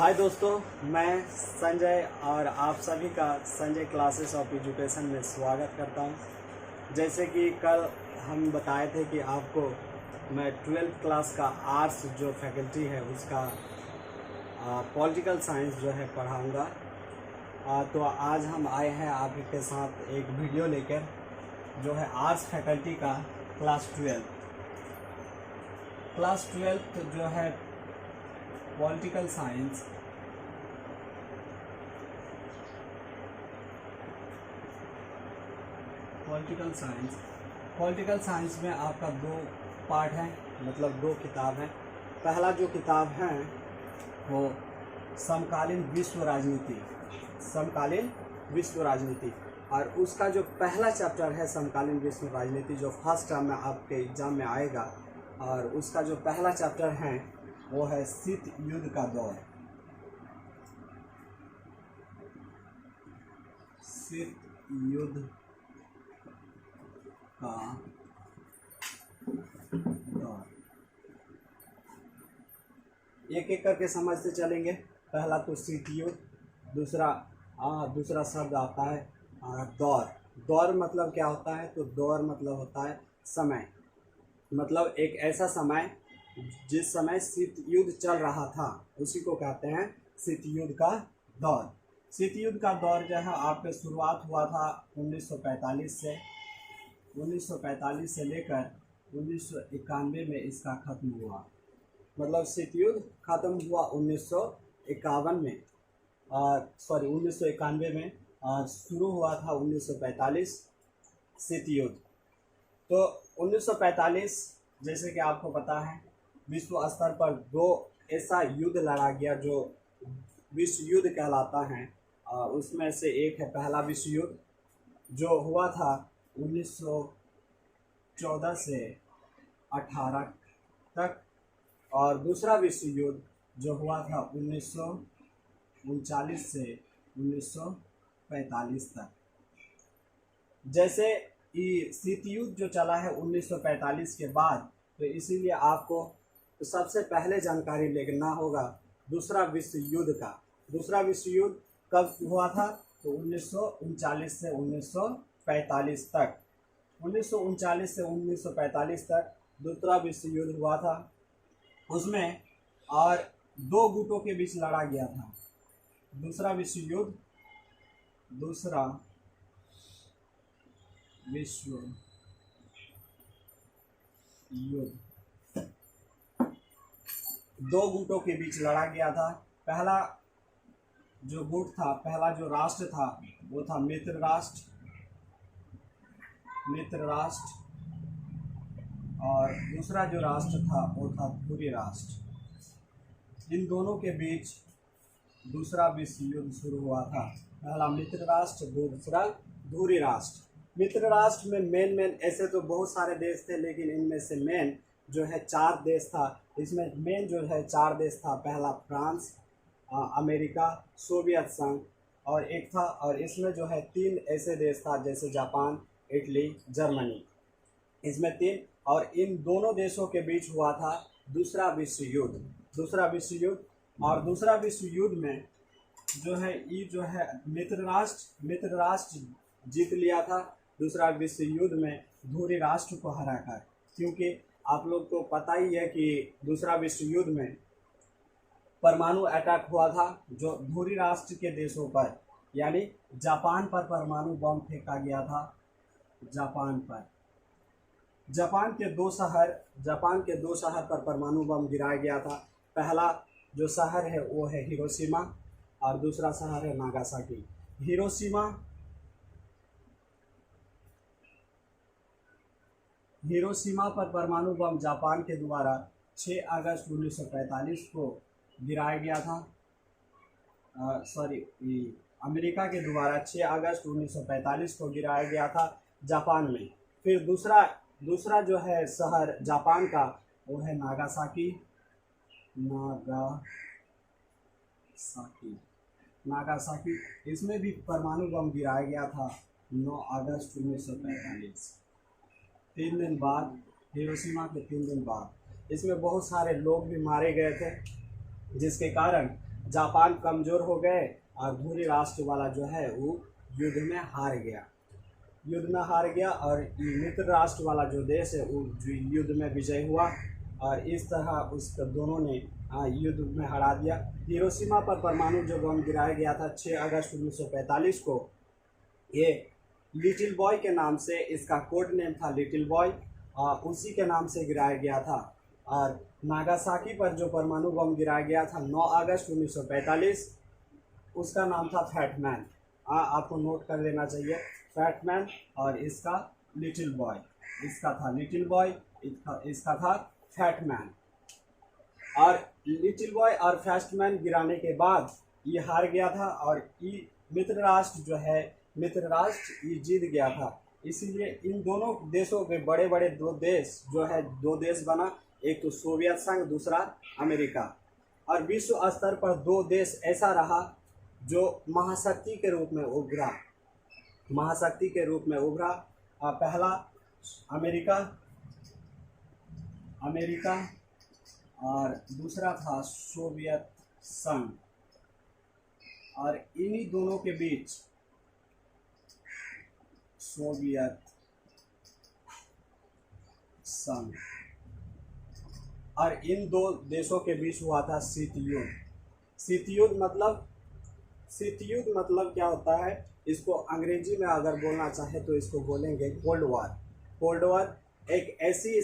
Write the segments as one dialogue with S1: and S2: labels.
S1: हाय दोस्तों, मैं संजय और आप सभी का संजय क्लासेस ऑफ एजुकेशन में स्वागत करता हूं। जैसे कि कल हम बताए थे कि आपको मैं 12th क्लास का आर्ट्स जो फैकल्टी है उसका पॉलिटिकल साइंस जो है पढ़ाऊंगा। तो आज हम आए हैं आपके साथ एक वीडियो लेकर जो है आर्ट्स फैकल्टी का क्लास 12th जो है पॉलिटिकल साइंस पॉलिटिकल साइंस में आपका दो पार्ट है, मतलब दो किताब हैं। पहला जो किताब है वो समकालीन विश्व राजनीति और उसका जो पहला चैप्टर है समकालीन विश्व राजनीति जो फर्स्ट टर्म में आपके एग्जाम में आएगा, और उसका जो पहला चैप्टर है वो है शीत युद्ध का दौर। शीत युद्ध का दौर एक एक करके समझते चलेंगे। पहला तो शीत युद्ध, दूसरा शब्द आता है दौर मतलब क्या होता है? तो दौर मतलब होता है समय, मतलब एक ऐसा समय जिस समय शीत युद्ध चल रहा था उसी को कहते हैं शीत युद्ध का दौर। शीत युद्ध का दौर जो है आपके शुरुआत हुआ था 1945 से लेकर 1991 में इसका खत्म हुआ। मतलब शीत युद्ध खत्म हुआ 1991 में, 1991 में, और शुरू हुआ था 1945 शीत युद्ध। तो 1945 जैसे कि आपको पता है विश्व स्तर पर दो ऐसा युद्ध लड़ा गया जो विश्व युद्ध कहलाता है। उसमें से एक है पहला विश्व युद्ध जो हुआ था 1914 से 18 तक, और दूसरा विश्व युद्ध जो हुआ था 1939 से 1945 तक। जैसे ये शीत युद्ध जो चला है 1945 के बाद, तो इसीलिए आपको सबसे पहले जानकारी लेना होगा दूसरा विश्व युद्ध का। दूसरा विश्व युद्ध कब हुआ था? तो 1939 से 1945 तक। 1939 से 1945 तक दूसरा विश्व युद्ध हुआ था। उसमें और दो गुटों के बीच लड़ा गया था। दूसरा विश्व युद्ध दो गुटों के बीच लड़ा गया था। पहला जो गुट था, पहला जो राष्ट्र था वो था मित्र राष्ट्र, और दूसरा जो राष्ट्र था वो था धुरी राष्ट्र। इन दोनों के बीच दूसरा विश्व युद्ध शुरू हुआ था। पहला मित्र राष्ट्र, दूसरा धुरी राष्ट्र। मित्र राष्ट्र में मेन ऐसे तो बहुत सारे देश थे, लेकिन इनमें से मेन जो है 4 देश था। इसमें मेन जो है 4 देश था। पहला फ्रांस, अमेरिका, सोवियत संघ और एक था, और इसमें जो है 3 ऐसे देश था जैसे जापान, इटली, जर्मनी। इसमें 3, और इन दोनों देशों के बीच हुआ था दूसरा विश्व युद्ध। और दूसरा विश्व युद्ध में जो है ये जो है मित्र राष्ट्र जीत लिया था दूसरा विश्व युद्ध में धुरी राष्ट्र को हराकर। क्योंकि आप लोग को पता ही है कि दूसरा विश्व युद्ध में परमाणु अटैक हुआ था जो धुरी राष्ट्र के देशों पर, यानी जापान पर परमाणु बम फेंका गया था। जापान के दो शहर पर परमाणु बम गिराया गया था। पहला जो शहर है वो है हिरोशिमा और दूसरा शहर है नागासाकी। हिरोशिमा पर परमाणु बम जापान के द्वारा 6 अगस्त 1945 को गिराया गया था। अमेरिका के द्वारा 6 अगस्त 1945 को गिराया गया था जापान में। फिर दूसरा जो है शहर जापान का वो है नागासाकी। इसमें भी परमाणु बम गिराया गया था 9 अगस्त 1945। 3 दिन बाद, हिरोशिमा के 3 दिन बाद इसमें बहुत सारे लोग भी मारे गए थे, जिसके कारण जापान कमज़ोर हो गए और धुरी राष्ट्र वाला जो है वो युद्ध में हार गया और ये मित्र राष्ट्र वाला जो देश है वो युद्ध में विजय हुआ और इस तरह उस दोनों ने युद्ध में हरा दिया। हिरोशिमा पर परमाणु जो बम गिराया गया था 6 अगस्त 1945 को, ये लिटिल बॉय के नाम से, इसका कोड नेम था लिटिल बॉय, उसी के नाम से गिराया गया था। और नागासाकी पर जो परमाणु बम गिराया गया था 9 अगस्त 1945, उसका नाम था फैटमैन। आपको नोट कर लेना चाहिए, फैटमैन और इसका लिटिल बॉय, इसका था लिटिल बॉय, इसका था फैटमैन। और लिटिल बॉय और फैटमैन गिराने के बाद ये हार गया था और ये मित्र राष्ट्र जो है, मित्र राष्ट्र ये जीत गया था। इसीलिए इन दोनों देशों के बड़े बड़े दो देश जो है, दो देश बना, एक तो सोवियत संघ, दूसरा अमेरिका। और विश्व स्तर पर दो देश ऐसा रहा जो महाशक्ति के रूप में उभरा, महाशक्ति के रूप में उभरा। पहला अमेरिका और दूसरा था सोवियत संघ। और इन्हीं दोनों के बीच सोवियत संघ और इन दो देशों के बीच हुआ था शीत युद्ध। शीत युद्ध मतलब क्या होता है, इसको अंग्रेजी में अगर बोलना चाहे तो इसको बोलेंगे कोल्ड वॉर। कोल्ड वॉर एक ऐसी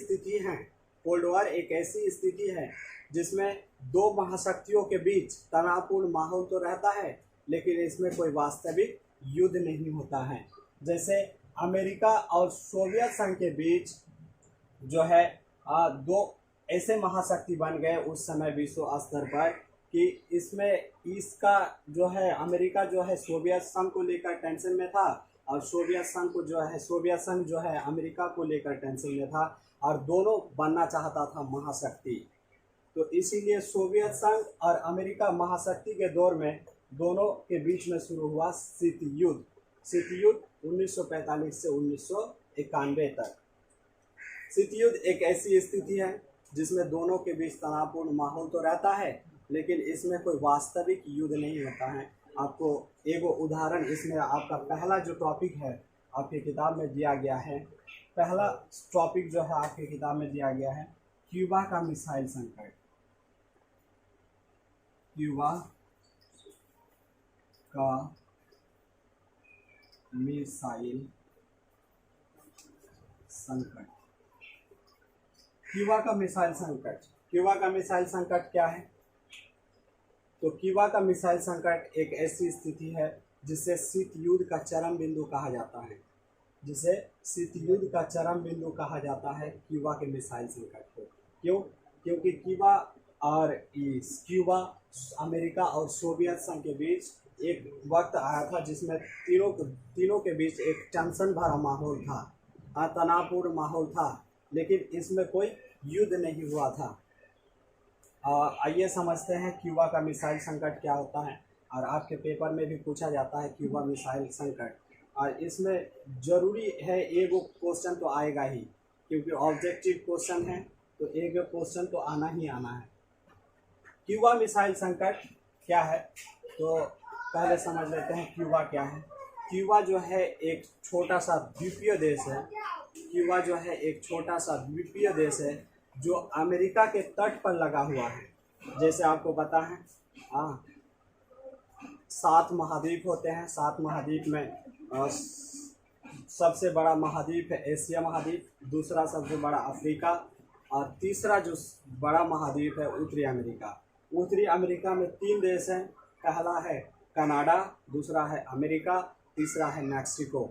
S1: स्थिति है जिसमें दो महाशक्तियों के बीच तनावपूर्ण माहौल तो रहता है, लेकिन इसमें कोई वास्तविक युद्ध नहीं होता है। जैसे अमेरिका और सोवियत संघ के बीच जो है दो ऐसे महाशक्ति बन गए उस समय विश्व स्तर पर कि इसका जो है, अमेरिका जो है सोवियत संघ को लेकर टेंशन में था और सोवियत संघ जो है अमेरिका को लेकर टेंशन में था और दोनों बनना चाहता था महाशक्ति। तो इसीलिए सोवियत संघ और अमेरिका महाशक्ति के दौर में दोनों के बीच में शुरू हुआ शीत युद्ध। शीत युद्ध 1945 से 1991 तक। शीत युद्ध एक ऐसी स्थिति है जिसमें दोनों के बीच तनावपूर्ण माहौल तो रहता है, लेकिन इसमें कोई वास्तविक युद्ध नहीं होता है। आपको एक उदाहरण, इसमें आपका पहला जो टॉपिक है आपकी किताब में दिया गया है, पहला टॉपिक जो है आपकी किताब में दिया गया है क्यूबा का मिसाइल संकट। क्यूबा का मिसाइल संकट। क्यूबा का मिसाइल संकट। क्यूबा का मिसाइल संकट क्या है? तो क्यूबा का मिसाइल संकट एक ऐसी स्थिति है जिसे शीत युद्ध का चरम बिंदु कहा जाता है, जिसे शीत युद्ध का चरम बिंदु कहा जाता है क्यूबा के मिसाइल संकट को। क्यों? क्योंकि क्यूबा अमेरिका और सोवियत संघ के बीच एक वक्त आया था जिसमें तीनों के बीच एक टेंशन भरा माहौल था, तनावपूर्ण माहौल था, लेकिन इसमें कोई युद्ध नहीं हुआ था। आइए समझते हैं क्यूबा का मिसाइल संकट क्या होता है। और आपके पेपर में भी पूछा जाता है क्यूबा मिसाइल संकट, और इसमें ज़रूरी है एक क्वेश्चन तो आएगा ही, क्योंकि ऑब्जेक्टिव क्वेश्चन है तो एक क्वेश्चन तो आना ही आना है। क्यूबा मिसाइल संकट क्या है, तो पहले समझ लेते हैं क्यूबा क्या है। क्यूबा जो है एक छोटा सा द्वीपीय देश है। क्यूबा जो है एक छोटा सा द्वीपीय देश है जो अमेरिका के तट पर लगा हुआ है। जैसे आपको पता है 7 महाद्वीप होते हैं। 7 महाद्वीप में सबसे बड़ा महाद्वीप है एशिया महाद्वीप, दूसरा सबसे बड़ा अफ्रीका, और तीसरा जो बड़ा महाद्वीप है उत्तरी अमेरिका। उत्तरी अमेरिका में 3 देश हैं। पहला है कनाडा, दूसरा है अमेरिका, तीसरा है मैक्सिको।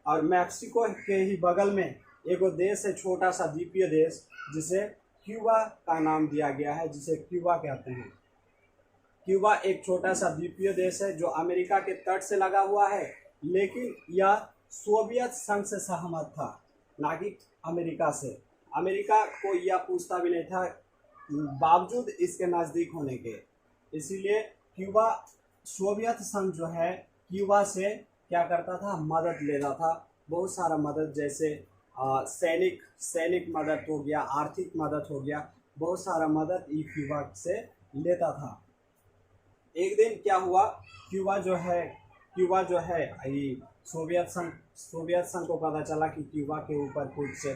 S1: और मैक्सिको के ही बगल में एक देश है, छोटा सा द्वीपीय देश, जिसे क्यूबा का नाम दिया गया है, जिसे क्यूबा कहते हैं। क्यूबा एक छोटा सा द्वीपीय देश है जो अमेरिका के तट से लगा हुआ है, लेकिन यह सोवियत संघ से सहमत था, ना कि अमेरिका से। अमेरिका को यह पूछता भी नहीं था, बावजूद इसके नज़दीक होने के। इसीलिए क्यूबा, सोवियत संघ जो है क्यूबा से क्या करता था, मदद लेता था, बहुत सारा मदद, जैसे सैनिक मदद हो गया, आर्थिक मदद हो गया, बहुत सारा मदद ये क्यूबा से लेता था। एक दिन क्या हुआ, क्यूबा जो है ये सोवियत संघ को पता चला कि क्यूबा के ऊपर कुछ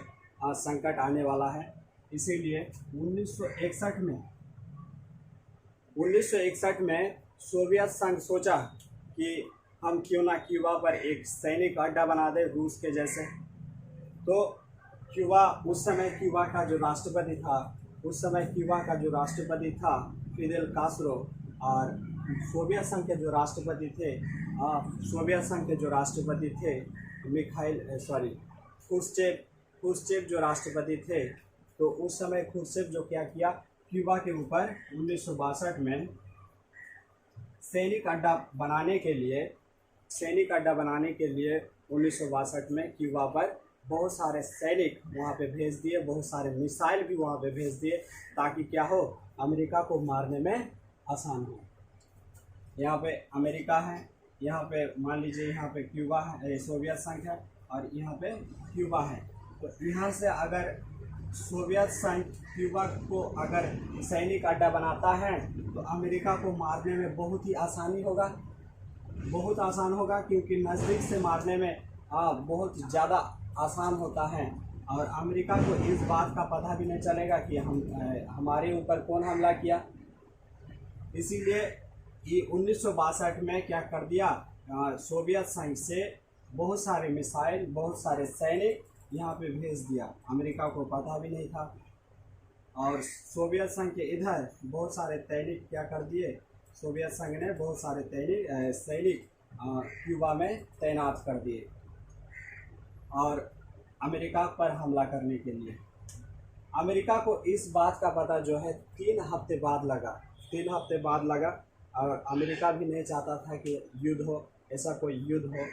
S1: संकट आने वाला है। इसीलिए 1961 में सोवियत संघ सोचा कि हम क्यों ना क्यूबा पर एक सैनिक अड्डा बना दें रूस के जैसे। तो उस समय क्यूबा का जो राष्ट्रपति था फिदेल कास्ट्रो, और सोवियत संघ के जो राष्ट्रपति थे खुर्शचेव जो राष्ट्रपति थे। तो उस समय खुर्शचेव जो क्या किया, क्यूबा के ऊपर 1962 में सैनिक अड्डा बनाने के लिए 1962 में क्यूबा पर बहुत सारे सैनिक वहाँ पे भेज दिए, बहुत सारे मिसाइल भी वहाँ पे भेज दिए, ताकि क्या हो, अमेरिका को मारने में आसान हो। यहाँ पे अमेरिका है, यहाँ पे मान लीजिए यहाँ पे क्यूबा है, सोवियत संघ है, और यहाँ पे क्यूबा है। तो यहाँ से अगर सोवियत संघ क्यूबा को अगर सैनिक अड्डा बनाता है तो अमेरिका को मारने में बहुत आसान होगा, क्योंकि नज़दीक से मारने में बहुत ज़्यादा आसान होता है, और अमेरिका को इस बात का पता भी नहीं चलेगा कि हमारे ऊपर कौन हमला किया। इसीलिए ये 1962 में क्या कर दिया, सोवियत संघ से बहुत सारे मिसाइल, बहुत सारे सैनिक यहाँ पे भेज दिया। अमेरिका को पता भी नहीं था, और सोवियत संघ के इधर बहुत सारे सैनिक क्या कर दिए, सोवियत संघ ने बहुत सारे सैनिक क्यूबा में तैनात कर दिए और अमेरिका पर हमला करने के लिए। अमेरिका को इस बात का पता जो है 3 हफ्ते बाद लगा, और अमेरिका भी नहीं चाहता था कि युद्ध हो, ऐसा कोई युद्ध हो।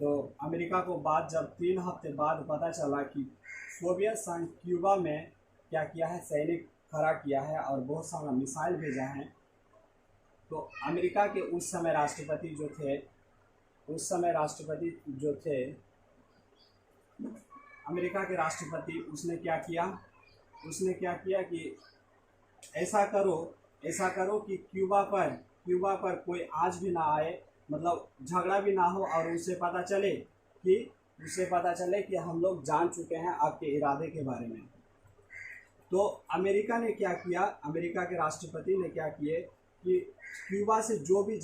S1: तो अमेरिका को जब 3 हफ्ते बाद पता चला कि सोवियत संघ क्यूबा में क्या किया है, सैनिक खड़ा किया है और बहुत सारा मिसाइल भेजा है, तो अमेरिका के उस समय राष्ट्रपति अमेरिका के राष्ट्रपति उसने क्या किया कि ऐसा करो कि क्यूबा पर कोई आज भी ना आए, मतलब झगड़ा भी ना हो, और उसे पता चले कि हम लोग जान चुके हैं आपके इरादे के बारे में। तो अमेरिका के राष्ट्रपति ने क्या किए कि क्यूबा से जो भी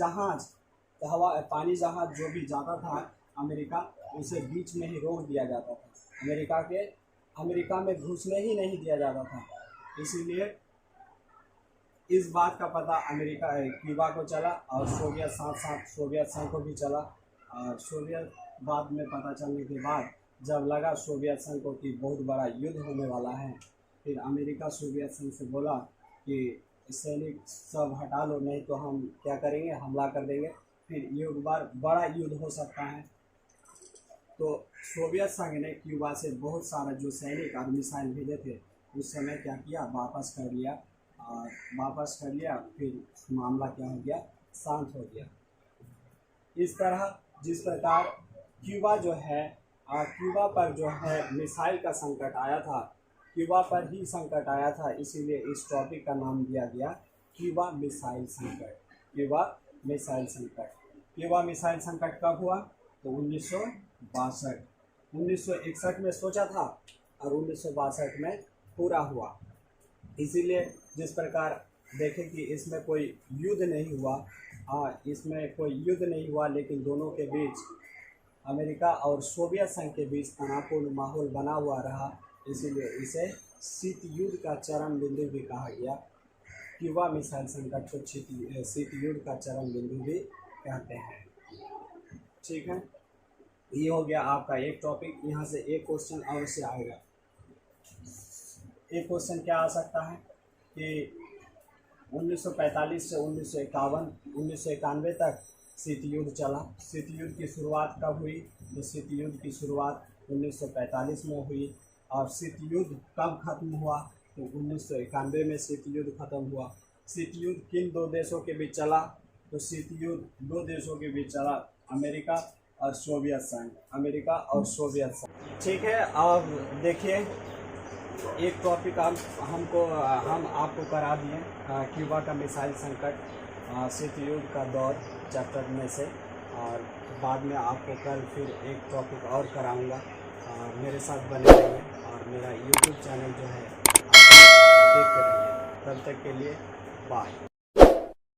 S1: पानी जहाज जो भी जाता था अमेरिका, उसे बीच में ही रोक दिया जाता था। अमेरिका में घुसने ही नहीं दिया जाता था। इसीलिए इस बात का पता क्यूबा को चला, और सोवियत संघ को भी चला। और सोवियत बाद में पता चलने के बाद जब लगा सोवियत संघ को कि बहुत बड़ा युद्ध होने वाला है, फिर अमेरिका सोवियत संघ से बोला कि सैनिक सब हटा लो, नहीं तो हम क्या करेंगे, हमला कर देंगे, फिर एक बार बड़ा युद्ध हो सकता है। तो सोवियत संघ ने क्यूबा से बहुत सारा जो सैनिक और मिसाइल भेजे थे उस समय क्या किया, वापस कर लिया। फिर मामला क्या हो गया, शांत हो गया। इस तरह जिस प्रकार क्यूबा पर जो है मिसाइल का संकट आया था, क्यूबा पर ही संकट आया था, इसीलिए इस टॉपिक का नाम दिया गया क्यूबा मिसाइल संकट कब हुआ, तो 1961 में सोचा था और 1962 में पूरा हुआ। इसीलिए जिस प्रकार देखें कि इसमें कोई युद्ध नहीं हुआ, लेकिन दोनों के बीच, अमेरिका और सोवियत संघ के बीच तनावपूर्ण माहौल बना हुआ रहा। इसीलिए इसे शीत युद्ध का चरम बिंदु भी कहा गया। क्यूबा मिसाइल संकट को शीत युद्ध का चरम बिंदु भी कहते हैं। ठीक है, ये हो गया आपका एक टॉपिक। यहाँ से एक क्वेश्चन अवश्य आएगा। एक क्वेश्चन क्या आ सकता है कि 1945 से 1991 तक शीत युद्ध चला। शीत युद्ध की शुरुआत कब हुई, तो शीत युद्ध की शुरुआत 1945 में हुई। और शीत युद्ध कब खत्म हुआ, तो 1991 में शीत युद्ध खत्म हुआ। शीत युद्ध किन 2 देशों के बीच चला, तो शीत युद्ध 2 देशों के बीच चला, अमेरिका और सोवियत संघ। ठीक है, अब देखिए एक टॉपिक हम आपको करा दिए, क्यूबा का मिसाइल संकट। शीत युद्ध का दौर चैप्टर में से, और बाद में आपको कल फिर एक टॉपिक और कराऊंगा। मेरे साथ बने रहिए और मेरा यूट्यूब चैनल जो है आप देखते रहिए। तब तक के लिए बाय।